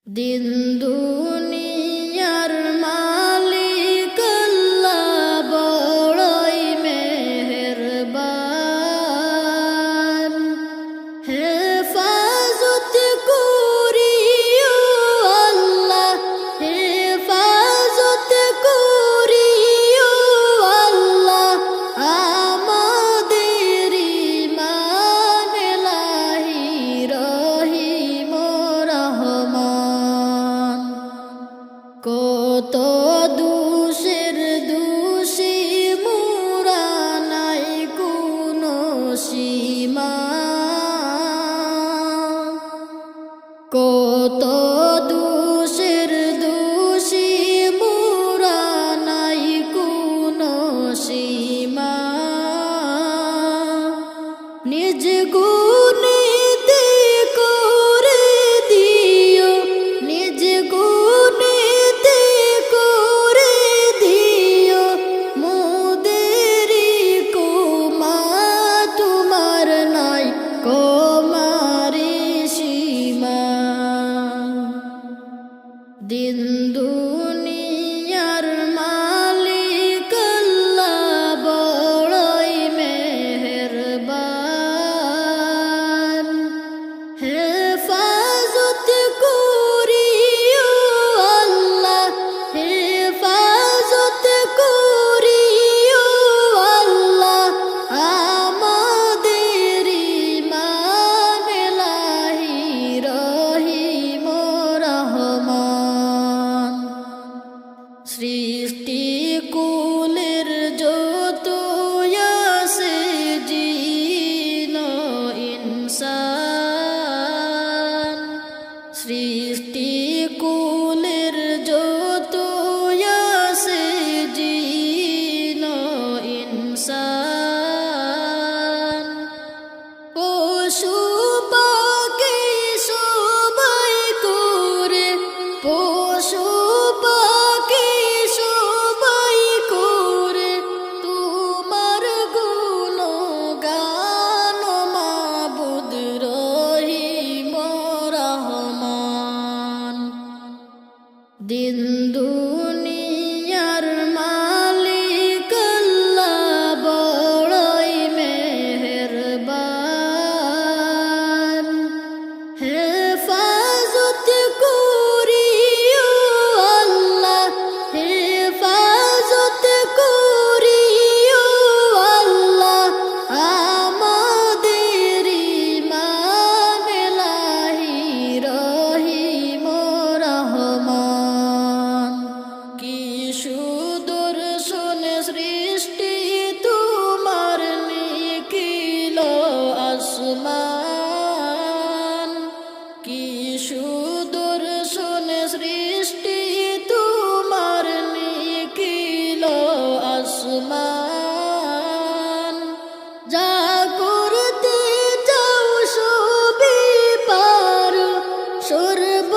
দিন দুনিয়ার মালিক আল্লাহ বড়ই মেহেরবান। হেফাজত করিও আল্লাহ, হেফাজত করিও আল্লাহ আমাদের ঈমান ইলাহি রহিম রহমান। কত দোষের দোষী মোরা নাই কোনো সীমা, কত দোষের দোষী মোরা নাই কোনো সীমা। নিজ গুণেতে করে দিও, নিজ গুণেতে করে দিও মোদেরি কুমা। তোমার নাই কমারি সীমা। দিন দুনিয়ার মালিক আল্লাহ বড়ই মেহেরবান। হেফাজত করিও আল্লাহ, হেফাজত করিও আল্লাহ আমাদের ঈমান ইলাহি রহিম রহমান। সৃষ্টি কুলের যত আছে জিন ইনসান, সৃষ্টি কুলের যত আছে জিন ইনসান। পশু পাখি সবাই করে, পশু পাখি সবাই করে তোমার গুণগান মাবুদ রহিম রহমান। দিন দুনিয়ার মালিক আল্লাহ বড়ই মেহেরবান। হেফাজত করিও আল্লাহ, হেফাজত করিও আল্লাহ আমাদের ঈমান ইলাহি রহিম রহমান। কি সুদর্শন সৃষ্টি তোমার নিখিল আসমান, কি সুদর্শন সৃষ্টি তোমার নিখিল আসমান। যা করতে যাও সবই পারো, সর্ব